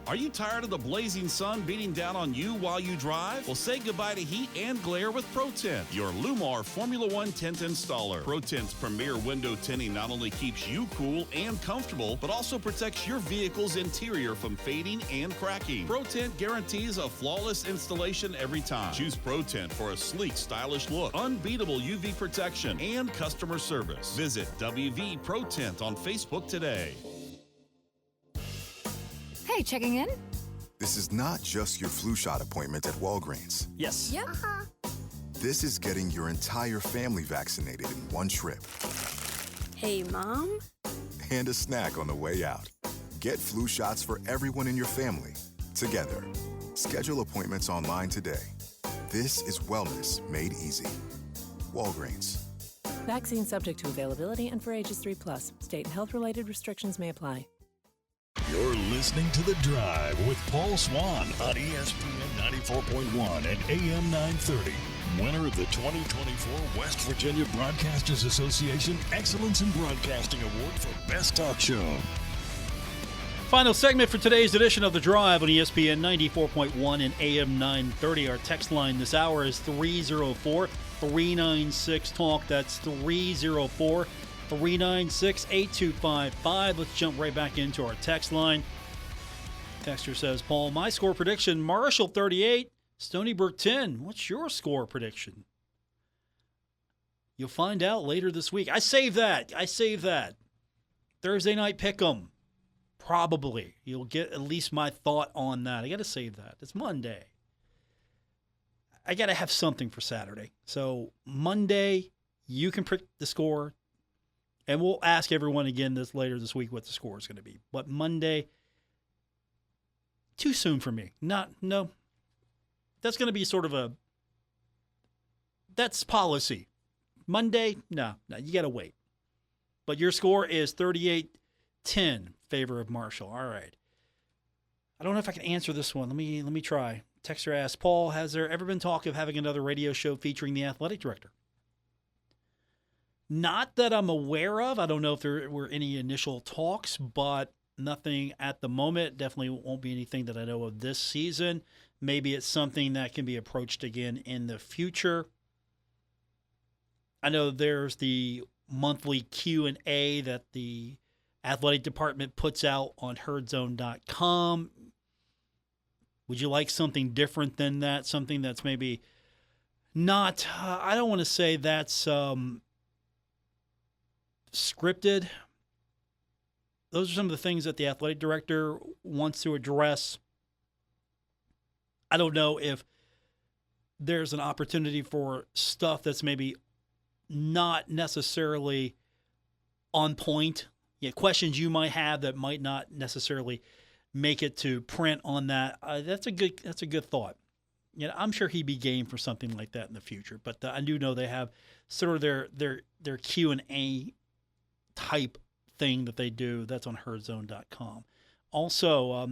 Are you tired of the blazing sun beating down on you while you drive? Well, say goodbye to heat and glare with ProTint, your Lumar Formula One tint installer. ProTint's premier window tinting not only keeps you cool and comfortable, but also protects your vehicle's interior from fading and cracking. ProTint guarantees a flawless installation every time. Choose ProTint for a sleek, stylish look, unbeatable UV protection, and customer service. Visit WV ProTint on Facebook today. Hey, checking in? This is not just your flu shot appointment at Walgreens. Yes. Yep. This is getting your entire family vaccinated in one trip. Hey, Mom? And a snack on the way out. Get flu shots for everyone in your family, together. Schedule appointments online today. This is wellness made easy. Walgreens. Vaccine subject to availability and for ages 3+. State and health-related restrictions may apply. You're listening to The Drive with Paul Swann on ESPN 94.1 and AM 930. Winner of the 2024 West Virginia Broadcasters Association Excellence in Broadcasting Award for Best Talk Show. Final segment for today's edition of The Drive on ESPN 94.1 and AM 930. Our text line this hour is 304-396-TALK. That's 304-396-8255. Let's jump right back into our text line. Texter says, Paul, my score prediction, Marshall 38, Stony Brook 10. What's your score prediction? You'll find out later this week. I save that. Thursday night pick'em. Probably. You'll get at least my thought on that. I got to save that. It's Monday. I got to have something for Saturday. So Monday, you can predict the score. And we'll ask everyone again later this week what the score is going to be. But Monday, too soon for me. No. That's going to be sort of that's policy. Monday, no, you got to wait. But your score is 38-10, favor of Marshall. All right. I don't know if I can answer this one. Let me try. Texter asks, Paul, has there ever been talk of having another radio show featuring the athletic director? Not that I'm aware of. I don't know if there were any initial talks, but nothing at the moment. Definitely won't be anything that I know of this season. Maybe it's something that can be approached again in the future. I know there's the monthly Q&A that the athletic department puts out on herdzone.com. Would you like something different than that? Something that's maybe not, I don't want to say that's scripted. Those are some of the things that the athletic director wants to address. I don't know if there's an opportunity for stuff that's maybe not necessarily on point. Questions you might have that might not necessarily make it to print on that. That's a good thought. I'm sure he'd be game for something like that in the future. But I do know they have sort of their Q&A type thing that they do. That's on herdzone.com. Also,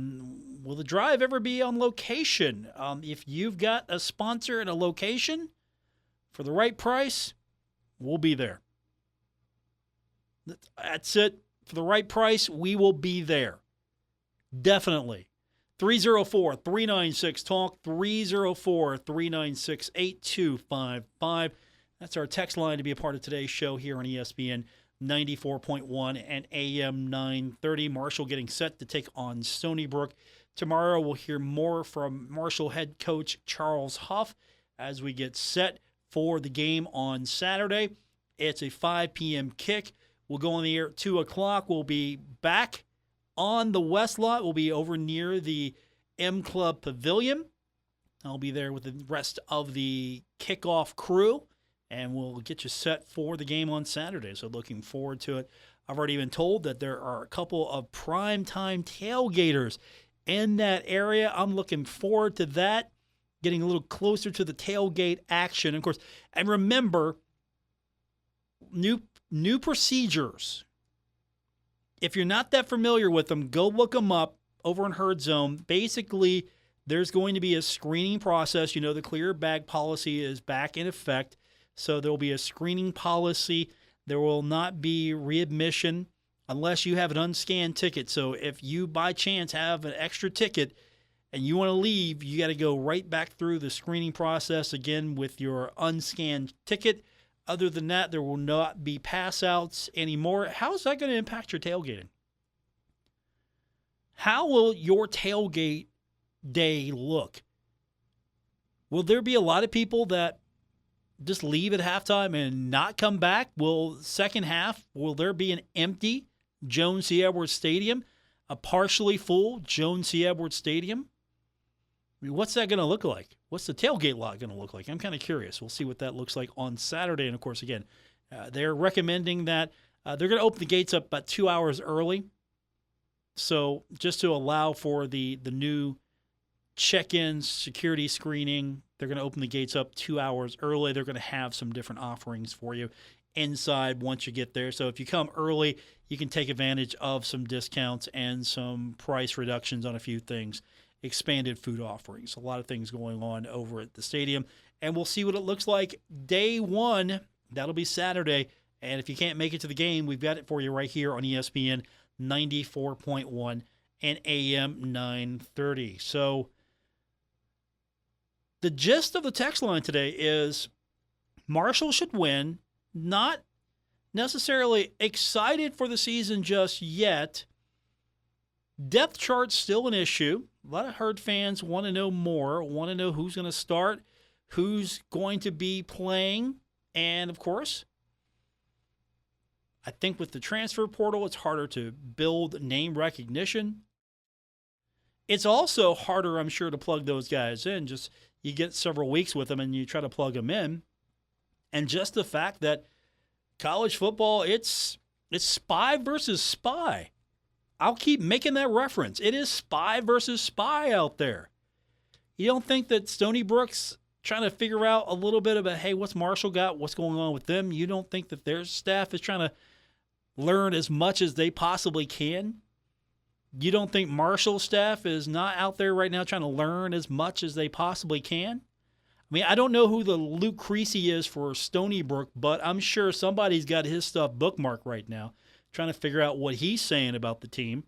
will the drive ever be on location? If you've got a sponsor and a location for the right price, we'll be there. That's it. For the right price, we will be there. Definitely. 304-396-TALK, 304-396-8255. That's our text line to be a part of today's show here on ESPN 94.1 and AM 930. Marshall getting set to take on Stony Brook Tomorrow we'll hear more from Marshall head coach Charles Huff as we get set for the game on Saturday. It's a 5 p.m. kick. We'll go on the air at 2 o'clock. We'll be back on the West Lot. We'll be over near the M Club Pavilion. I'll be there with the rest of the kickoff crew, and we'll get you set for the game on Saturday. So looking forward to it. I've already been told that there are a couple of primetime tailgaters in that area. I'm looking forward to that, getting a little closer to the tailgate action. Of course, and remember, new procedures. If you're not that familiar with them, go look them up over in Herd Zone. Basically, there's going to be a screening process. You know, the clear bag policy is back in effect, so there will be a screening policy. There will not be readmission unless you have an unscanned ticket. So if you by chance have an extra ticket and you want to leave, you got to go right back through the screening process again with your unscanned ticket. Other than that, there will not be pass outs anymore. How is that going to impact your tailgating? How will your tailgate day look? Will there be a lot of people that just leave at halftime and not come back? Will second half, will there be an empty Jones C. Edwards Stadium, a partially full Jones C. Edwards Stadium? I mean, what's that going to look like? What's the tailgate lot going to look like? I'm kind of curious. We'll see what that looks like on Saturday. And, of course, again, they're recommending that they're going to open the gates up about 2 hours early. So just to allow for the new check-in security screening, they're going to open the gates up 2 hours early. They're going to have some different offerings for you inside once you get there. So if you come early, you can take advantage of some discounts and some price reductions on a few things. Expanded food offerings, a lot of things going on over at the stadium. And we'll see what it looks like day one. That'll be Saturday. And if you can't make it to the game, we've got it for you right here on ESPN 94.1 and AM 930. So the gist of the text line today is Marshall should win. Not necessarily excited for the season just yet. Depth chart's still an issue. A lot of Herd fans want to know more, want to know who's going to start, who's going to be playing. And, of course, I think with the transfer portal, it's harder to build name recognition. It's also harder, I'm sure, to plug those guys in. Just you get several weeks with them and you try to plug them in. And just the fact that college football, it's spy versus spy. I'll keep making that reference. It is spy versus spy out there. You don't think that Stony Brook's trying to figure out a little bit about, hey, what's Marshall got? What's going on with them? You don't think that their staff is trying to learn as much as they possibly can? You don't think Marshall's staff is not out there right now trying to learn as much as they possibly can? I mean, I don't know who the Luke Creasy is for Stony Brook, but I'm sure somebody's got his stuff bookmarked right now, trying to figure out what he's saying about the team.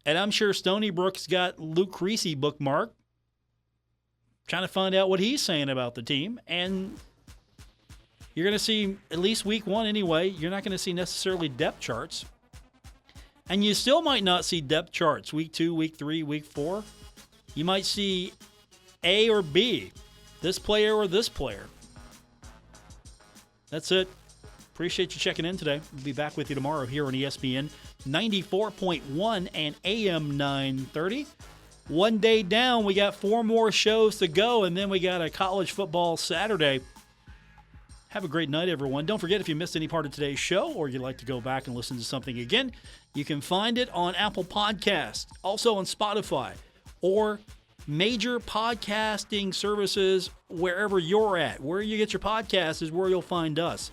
And I'm sure Stony Brook's got Luke Creasy bookmarked, trying to find out what he's saying about the team. And you're going to see, at least week one anyway, you're not going to see necessarily depth charts. And you still might not see depth charts week 2, week 3, week 4. You might see A or B, this player or this player. That's it. Appreciate you checking in today. We'll be back with you tomorrow here on ESPN 94.1 and AM 930. One day down, we got 4 more shows to go, and then we got a college football Saturday. Have a great night, everyone. Don't forget, if you missed any part of today's show or you'd like to go back and listen to something again, you can find it on Apple Podcasts, also on Spotify, or major podcasting services wherever you're at. Where you get your podcasts is where you'll find us.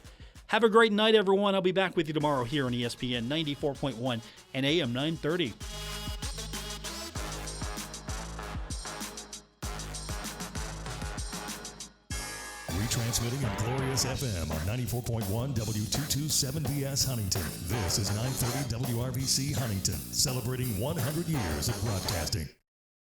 Have a great night, everyone. I'll be back with you tomorrow here on ESPN 94.1 and AM 930. Retransmitting on Glorious FM on 94.1 W227BS Huntington. This is 930 WRVC Huntington, celebrating 100 years of broadcasting.